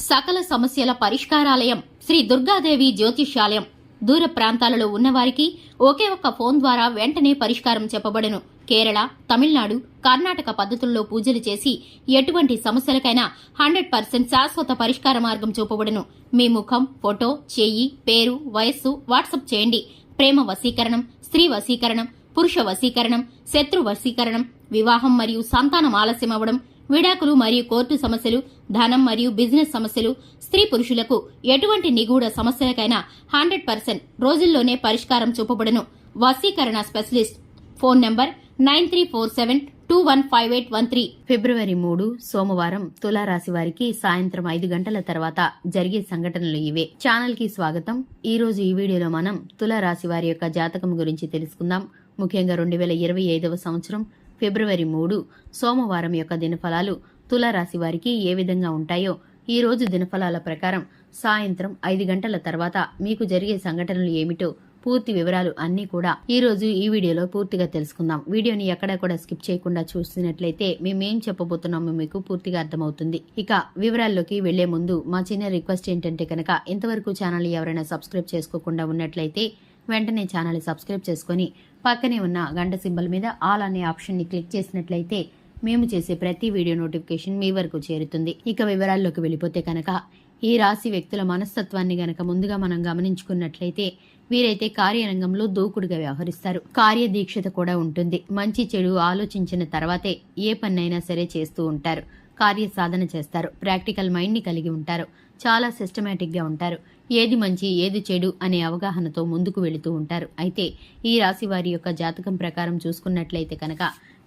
సకల సమస్యల పరిష్కారాలయం శ్రీ దుర్గాదేవి జ్యోతిష్యాలయం. దూర ప్రాంతాలలో ఉన్నవారికి ఒకే ఒక్క ఫోన్ ద్వారా వెంటనే పరిష్కారం చెప్పబడును. కేరళ, తమిళనాడు, కర్ణాటక పద్ధతుల్లో పూజలు చేసి ఎటువంటి సమస్యలకైనా 100% శాశ్వత పరిష్కార మార్గం చూపబడును. మీ ముఖం, ఫోటో, చెయ్యి, పేరు, వయస్సు వాట్సాప్ చేయండి. ప్రేమ వశీకరణం, స్త్రీ వశీకరణం, పురుష వశీకరణం, శత్రు వశీకరణం, వివాహం మరియు సంతానం ఆలస్యం అవ్వడం, విడాకులు మరియు కోర్టు సమస్యలు, ధనం మరియు బిజినెస్ సమస్యలు, స్త్రీ పురుషులకు ఎటువంటి నిగూఢ సమస్యలకైనా 100% రోజుల్లోనే పరిష్కారం చూపబడును. వశీకరణ స్పెషలిస్ట్. Phone number 9347215813. ఫిబ్రవరి 3 సోమవారం తులారాశి వారికి సాయంత్రం 5 గంటల తర్వాత జరిగే సంఘటనలు ఇవే. ఛానల్ కి స్వాగతం. ఈ రోజు ఈ వీడియోలో మనం తులారాశి వారి యొక్క జాతకం గురించి తెలుసుకుందాం. ముఖ్యంగా 2025వ సంవత్సరం ఫిబ్రవరి 3 సోమవారం యొక్క దినఫలాలు తులారాశి వారికి ఏ విధంగా ఉంటాయో ఈ రోజు దినఫలాల ప్రకారం సాయంత్రం 5 గంటల తర్వాత మీకు జరిగే సంఘటనలు ఏమిటో పూర్తి వివరాలు అన్నీ కూడా ఈ రోజు ఈ వీడియోలో పూర్తిగా తెలుసుకుందాం. వీడియోని ఎక్కడా కూడా స్కిప్ చేయకుండా చూస్తున్నట్లయితే మేమేం చెప్పబోతున్నామో మీకు పూర్తిగా అర్థమవుతుంది. ఇక వివరాల్లోకి వెళ్లే ముందు మా చిన్న రిక్వెస్ట్ ఏంటంటే కనుక ఇంతవరకు ఛానల్ ఎవరైనా సబ్స్క్రైబ్ చేసుకోకుండా ఉన్నట్లయితే వెంటనే ఛానల్ సబ్స్క్రైబ్ చేసుకుని పక్కనే ఉన్న గంట సింబల్ మీద ఆల్ అనే ఆప్షన్ ని క్లిక్ చేసినట్లయితే మేము చేసే ప్రతి వీడియో నోటిఫికేషన్ మీ వరకు చేరుతుంది. ఇక వివరాల్లోకి వెళ్ళిపోతే కనుక ఈ రాశి వ్యక్తుల మనస్తత్వాన్ని గనక ముందుగా మనం గమనించుకున్నట్లయితే వీరైతే కార్యరంగంలో దూకుడుగా వ్యవహరిస్తారు. కార్యదీక్షత కూడా ఉంటుంది. మంచి చెడు ఆలోచించిన తర్వాతే ఏ పన్నైనా సరే చేస్తూ ఉంటారు. కార్యసాధన చేస్తారు. ప్రాక్టికల్ మైండ్ ని కలిగి ఉంటారు. చాలా సిస్టమేటిక్ గా ఉంటారు. ఏది మంచి ఏది చెడు అనే అవగాహనతో ముందుకు వెళుతూ ఉంటారు. అయితే ఈ రాశి వారి యొక్క జాతకం ప్రకారం చూసుకున్నట్లయితే కనుక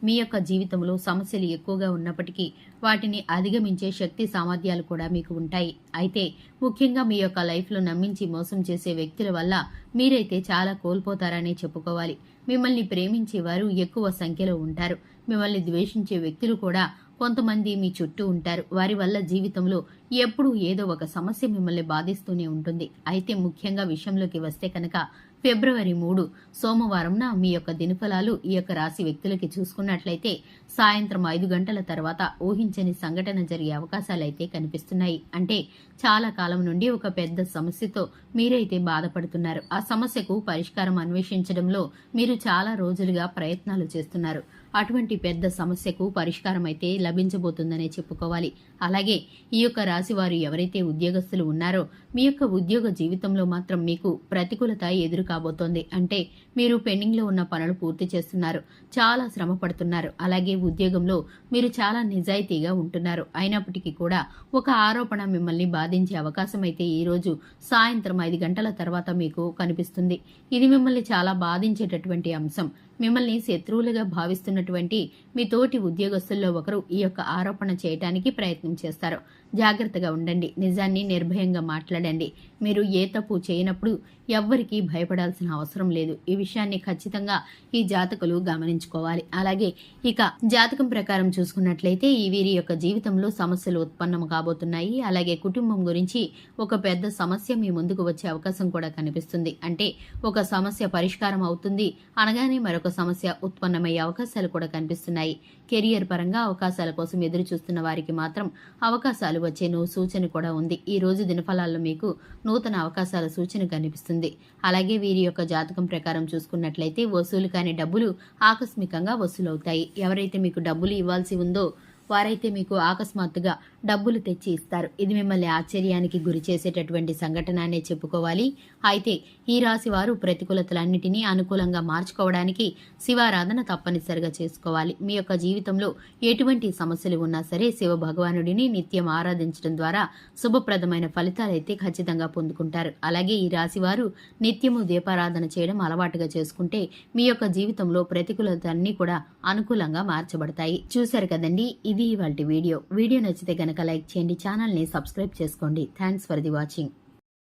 మీ యొక్క జీవితంలో సమస్యలు ఎక్కువగా ఉన్నప్పటికీ వాటిని అధిగమించే శక్తి సామర్థ్యాలు కూడా మీకు ఉంటాయి. అయితే ముఖ్యంగా మీ యొక్క లైఫ్లో నమ్మించి మోసం చేసే వ్యక్తుల వల్ల మీరైతే చాలా కోల్పోతారనే చెప్పుకోవాలి. మిమ్మల్ని ప్రేమించేవారు ఎక్కువ సంఖ్యలో ఉంటారు. మిమ్మల్ని ద్వేషించే వ్యక్తులు కూడా కొంతమంది మీ చుట్టూ ఉంటారు. వారి వల్ల జీవితంలో ఎప్పుడూ ఏదో ఒక సమస్య మిమ్మల్ని బాధిస్తూనే ఉంటుంది. అయితే ముఖ్యంగా విషయంలోకి వస్తే కనుక ఫిబ్రవరి 3 సోమవారంన మీ యొక్క దినఫలాలు ఈ యొక్క రాశి వ్యక్తులకి చూసుకున్నట్లయితే సాయంత్రం 5 గంటల తర్వాత ఊహించని సంఘటన జరిగే అవకాశాలైతే కనిపిస్తున్నాయి. అంటే చాలా కాలం నుండి ఒక పెద్ద సమస్యతో మీరైతే బాధపడుతున్నారు. ఆ సమస్యకు పరిష్కారం అన్వేషించడంలో మీరు చాలా రోజులుగా ప్రయత్నాలు చేస్తున్నారు. అటువంటి పెద్ద సమస్యకు పరిష్కారం అయితే లభించబోతుందనే చెప్పుకోవాలి. అలాగే ఈ యొక్క రాశి వారు ఎవరైతే ఉద్యోగస్తులు ఉన్నారో మీ యొక్క ఉద్యోగ జీవితంలో మాత్రం మీకు ప్రతికూలత ఎదురు కాబోతోంది. అంటే మీరు పెండింగ్ లో ఉన్న పనులు పూర్తి చేస్తున్నారు. చాలా శ్రమ పడుతున్నారు. అలాగే ఉద్యోగంలో మీరు చాలా నిజాయితీగా ఉంటున్నారు. అయినప్పటికీ కూడా ఒక ఆరోపణ మిమ్మల్ని బాధించే అవకాశం అయితే ఈ రోజు సాయంత్రం 5 గంటల తర్వాత మీకు కనిపిస్తుంది. ఇది మిమ్మల్ని చాలా బాధించేటటువంటి అంశం. మిమ్మల్ని శత్రువులుగా భావిస్తున్నటువంటి మీ తోటి ఉద్యోగస్తుల్లో ఒకరు ఈ యొక్క ఆరోపణ చేయడానికి ప్రయత్నం చేస్తారు. జాగ్రత్తగా ఉండండి. నిజాన్ని నిర్భయంగా మాట్లాడండి. మీరు ఏ తప్పు చేయనప్పుడు ఎవ్వరికీ భయపడాల్సిన అవసరం లేదు. ఈ విషయాన్ని ఖచ్చితంగా ఈ జాతకులు గమనించుకోవాలి. అలాగే ఇక జాతకం ప్రకారం చూసుకున్నట్లయితే ఈ వీరి యొక్క జీవితంలో సమస్యలు ఉత్పన్నం కాబోతున్నాయి. అలాగే కుటుంబం గురించి ఒక పెద్ద సమస్య మీ ముందుకు వచ్చే అవకాశం కూడా కనిపిస్తుంది. అంటే ఒక సమస్య పరిష్కారం అవుతుంది అనగానే మరొక సమస్య ఉత్పన్నమయ్యే అవకాశాలు కూడా కనిపిస్తున్నాయి. కెరియర్ పరంగా అవకాశాల కోసం ఎదురు చూస్తున్న వారికి మాత్రం అవకాశాలు వచ్చే సూచన కూడా ఉంది. ఈ రోజు దినఫలాల్లో మీకు నూతన అవకాశాల సూచన కనిపిస్తుంది. అలాగే వీరి యొక్క జాతకం ప్రకారం చూసుకున్నట్లయితే వసూలు కాని డబ్బులు ఆకస్మికంగా వసూలవుతాయి. ఎవరైతే మీకు డబ్బులు ఇవ్వాల్సి ఉందో వారైతే మీకు అకస్మాత్తుగా డబ్బులు తెచ్చి ఇస్తారు. ఇది మిమ్మల్ని ఆశ్చర్యానికి గురి చేసేటటువంటి సంఘటన అనే చెప్పుకోవాలి. అయితే ఈ రాశి వారు ప్రతికూలతలన్నిటినీ అనుకూలంగా మార్చుకోవడానికి శివారాధన తప్పనిసరిగా చేసుకోవాలి. మీ యొక్క జీవితంలో ఎటువంటి సమస్యలు ఉన్నా సరే శివ భగవానుడిని నిత్యం ఆరాధించడం ద్వారా శుభప్రదమైన ఫలితాలైతే ఖచ్చితంగా పొందుకుంటారు. అలాగే ఈ రాశి వారు నిత్యము దీపారాధన చేయడం అలవాటుగా చేసుకుంటే మీ యొక్క జీవితంలో ప్రతికూలతలన్నీ కూడా అనుకూలంగా మార్చబడతాయి. చూశారు కదండి, ఇది ఇవాల్టి వీడియో. వీడియో నచ్చితే గనక లైక్ చేయండి. ఛానల్ ని సబ్స్క్రైబ్ చేసుకోండి. Thanks for the watching.